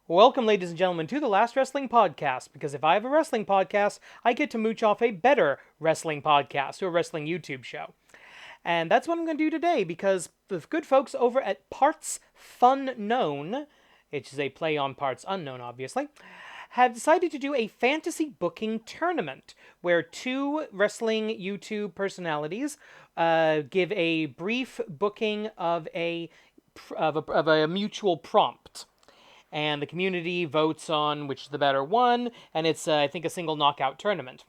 Welcome, ladies and gentlemen, to the Last Wrestling Podcast, because if I have a wrestling podcast, I get to mooch off a better wrestling podcast or a wrestling YouTube show. And that's what I'm going to do today, because the good folks over at Parts Fun Known, which is a play on Parts Unknown, obviously, have decided to do a fantasy booking tournament where two wrestling YouTube personalities give a brief booking of a mutual prompt. And the community votes on which is the better one, and it's, I think, a single knockout tournament.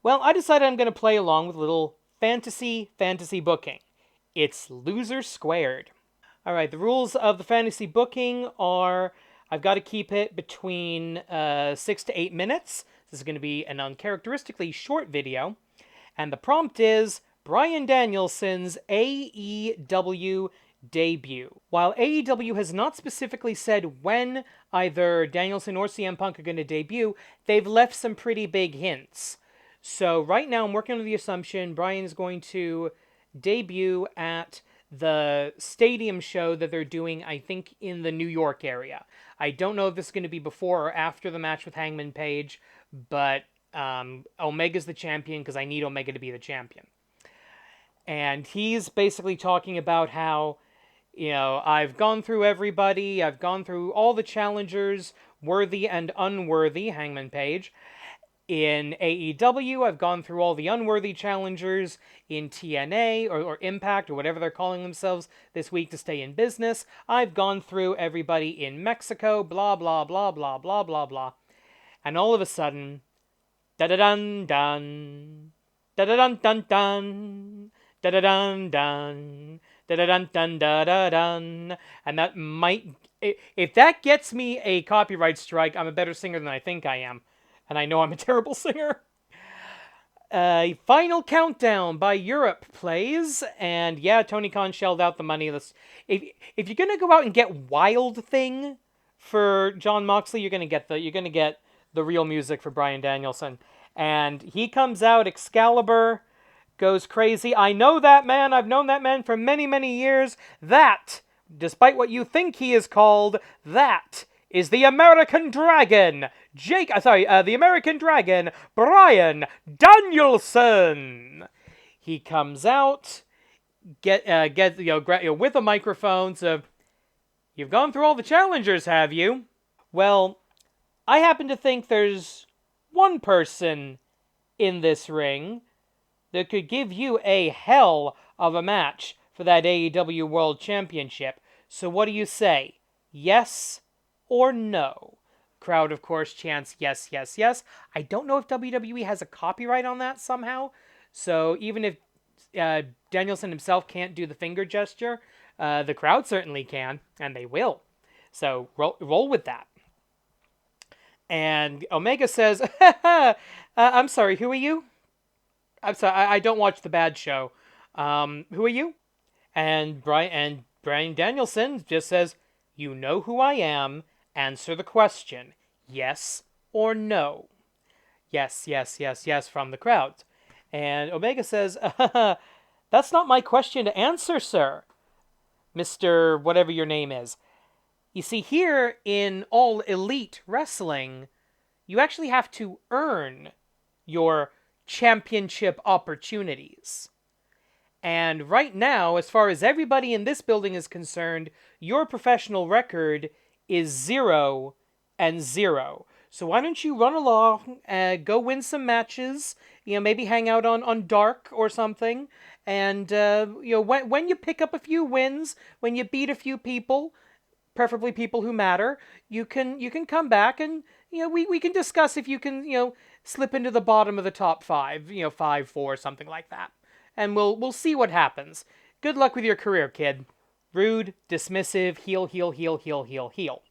Well, I decided I'm going to play along with a little fantasy booking. It's loser squared. All right, the rules of the fantasy booking are I've got to keep it between 6 to 8 minutes. This is going to be an uncharacteristically short video. And the prompt is Bryan Danielson's AEW debut. While AEW has not specifically said when either Danielson or CM Punk are going to debut, they've left some pretty big hints. So right now I'm working on the assumption Bryan is going to debut at the stadium show that they're doing, I think, in the New York area. I don't know if this is going to be before or after the match with Hangman Page, but Omega's the champion because I need Omega to be the champion. And he's basically talking about how, I've gone through everybody, I've gone through all the challengers, worthy and unworthy, Hangman Page. In AEW, I've gone through all the unworthy challengers. In TNA, or Impact, or whatever they're calling themselves this week to stay in business, I've gone through everybody in Mexico, blah, blah, blah, blah, blah, blah, blah. And all of a sudden, da-da-dun-dun, da-da-dun-dun-dun, da-da-dun-dun, da-da-dun-dun-da-da-dun. And that might... If that gets me a copyright strike, I'm a better singer than I think I am. And I know I'm a terrible singer. Final Countdown by Europe plays, and yeah, Tony Khan shelled out the money. If you're gonna go out and get Wild Thing for Jon Moxley, you're gonna get the real music for Bryan Danielson. And he comes out, Excalibur goes crazy. I know that man. I've known that man for many, many years. That, despite what you think he is called, that is the American Dragon, the American Dragon, Bryan Danielson. He comes out, with a microphone. So, you've gone through all the challengers, have you? Well, I happen to think there's one person in this ring that could give you a hell of a match for that AEW World Championship. So what do you say? Yes or no? Crowd, of course, chants yes, yes, yes. I don't know if WWE has a copyright on that somehow. So even if Danielson himself can't do the finger gesture, the crowd certainly can, and they will. So roll with that. And Omega says, I'm sorry, who are you? I'm sorry, I don't watch the Bad Show. Who are you? And Bryan Danielson just says, you know who I am. Answer the question. Yes or no? Yes, yes, yes, yes from the crowd. And Omega says, that's not my question to answer, sir. Mr. whatever your name is. You see, here in All Elite Wrestling, you actually have to earn your championship opportunities. And right now, as far as everybody in this building is concerned, your professional record is 0-0. So why don't you run along, go win some matches, maybe hang out on Dark or something, and when you pick up a few wins, when you beat a few people, preferably people who matter, you can come back and we can discuss if you can slip into the bottom of the top 5, 5-4, something like that, and we'll see what happens. Good luck with your career, kid. Rude, dismissive, heel.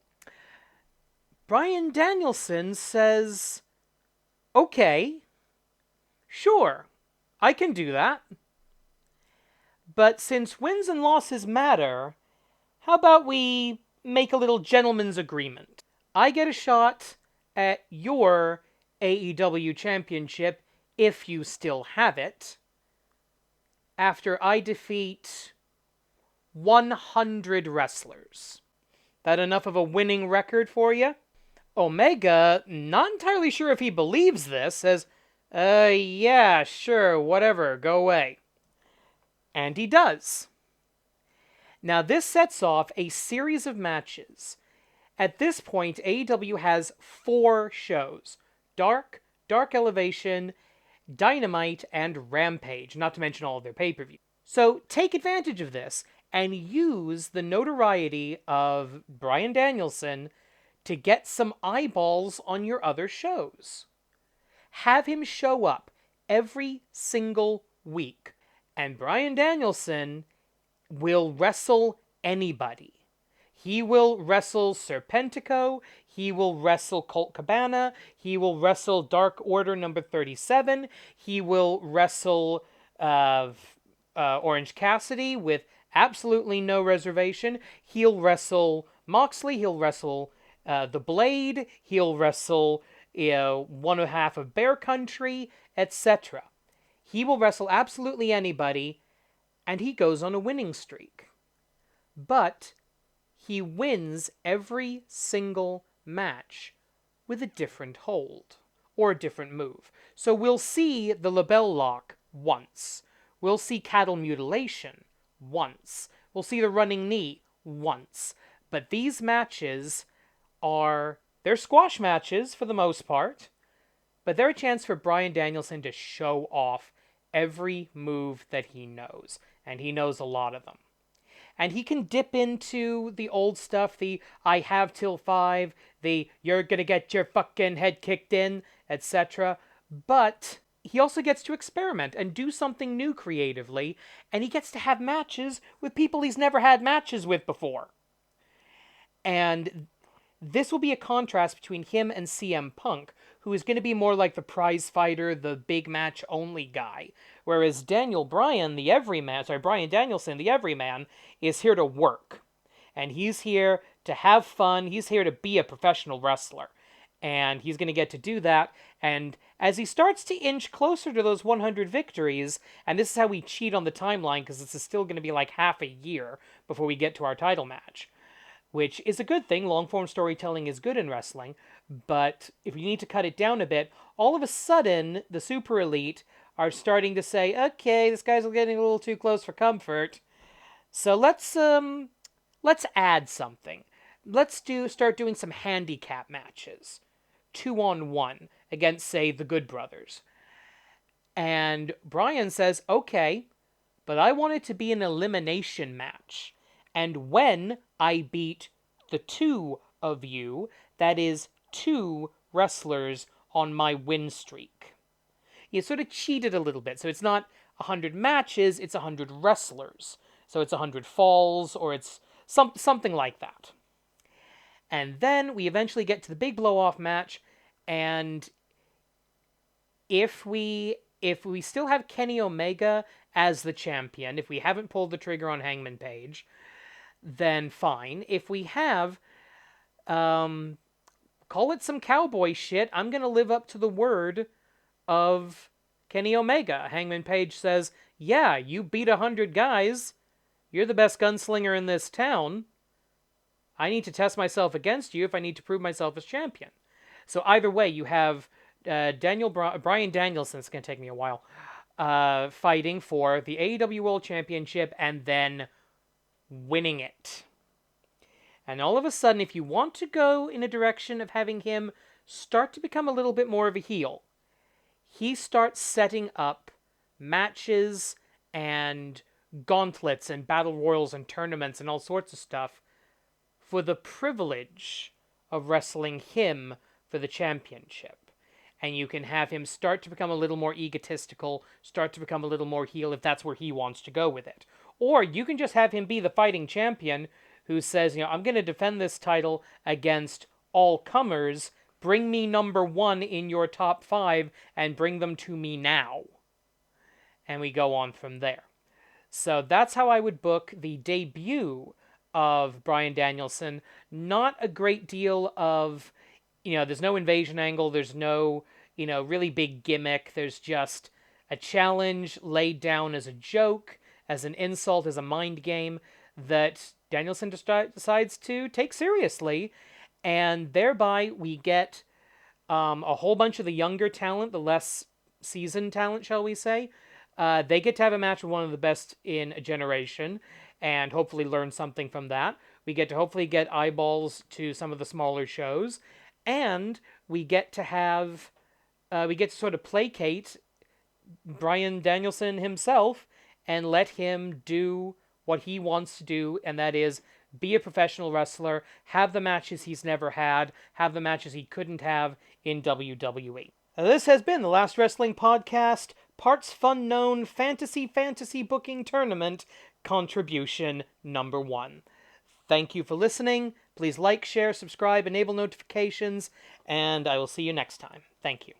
Bryan Danielson says, okay, sure, I can do that. But since wins and losses matter, how about we make a little gentleman's agreement? I get a shot at your AEW championship, if you still have it, after I defeat 100 wrestlers. That enough of a winning record for you? Omega, not entirely sure if he believes this, says, yeah, sure, whatever, go away. And he does. Now, this sets off a series of matches. At this point, AEW has 4 shows: Dark, Dark Elevation, Dynamite, and Rampage, not to mention all of their pay-per-views. So take advantage of this and use the notoriety of Bryan Danielson to get some eyeballs on your other shows. Have him show up every single week, and Bryan Danielson will wrestle anybody. He will wrestle Serpentico, he will wrestle Colt Cabana, he will wrestle Dark Order number 37, he will wrestle Orange Cassidy with absolutely no reservation, he'll wrestle Moxley, he'll wrestle The Blade, he'll wrestle one half of Bear Country, etc. He will wrestle absolutely anybody, and he goes on a winning streak. But he wins every single match with a different hold or a different move. So we'll see the label lock once. We'll see cattle mutilation once. We'll see the running knee once. But these matches they're squash matches for the most part, but they're a chance for Bryan Danielson to show off every move that he knows, and he knows a lot of them. And he can dip into the old stuff, the I have till 5, the you're gonna get your fucking head kicked in, etc. But he also gets to experiment and do something new creatively, and he gets to have matches with people he's never had matches with before. And this will be a contrast between him and CM Punk, who is going to be more like the prize fighter, the big match only guy. Whereas Bryan Danielson, the everyman, is here to work. And he's here to have fun. He's here to be a professional wrestler. And he's going to get to do that. And as he starts to inch closer to those 100 victories, and this is how we cheat on the timeline, because this is still going to be like half a year before we get to our title match, which is a good thing. Long-form storytelling is good in wrestling, but if you need to cut it down a bit, all of a sudden, the super elite are starting to say, okay, this guy's getting a little too close for comfort, so let's add something. Let's start doing some handicap matches, 2-on-1, against, say, the Good Brothers. And Bryan says, okay, but I want it to be an elimination match. And when I beat the 2 of you, that is 2 wrestlers on my win streak. You sort of cheated a little bit. So it's not 100 matches, it's 100 wrestlers. So it's 100 falls, or it's something like that. And then we eventually get to the big blow-off match, and if we still have Kenny Omega as the champion, if we haven't pulled the trigger on Hangman Page, then fine. If we have, call it some cowboy shit, I'm going to live up to the word of Kenny Omega. Hangman Page says, yeah, you beat 100 guys. You're the best gunslinger in this town. I need to test myself against you if I need to prove myself as champion. So either way, you have Bryan Danielson, it's going to take me a while, fighting for the AEW World Championship and then winning it. And all of a sudden, if you want to go in a direction of having him start to become a little bit more of a heel, he starts setting up matches and gauntlets and battle royals and tournaments and all sorts of stuff for the privilege of wrestling him for the championship. And you can have him start to become a little more egotistical, start to become a little more heel if that's where he wants to go with it. Or you can just have him be the fighting champion who says, I'm going to defend this title against all comers. Bring me number 1 in your top 5 and bring them to me now. And we go on from there. So that's how I would book the debut of Bryan Danielson. Not a great deal of, there's no invasion angle, there's no, really big gimmick. There's just a challenge laid down as a joke, as an insult, as a mind game that Danielson decides to take seriously, and thereby we get a whole bunch of the younger talent, the less seasoned talent, shall we say. They get to have a match with one of the best in a generation, and hopefully learn something from that. We get to hopefully get eyeballs to some of the smaller shows, and we get to have we get to sort of placate Bryan Danielson himself and let him do what he wants to do, and that is be a professional wrestler, have the matches he's never had, have the matches he couldn't have in WWE. Now, this has been the Last Wrestling Podcast, Parts Fun Known Fantasy Booking Tournament, contribution number 1. Thank you for listening. Please like, share, subscribe, enable notifications, and I will see you next time. Thank you.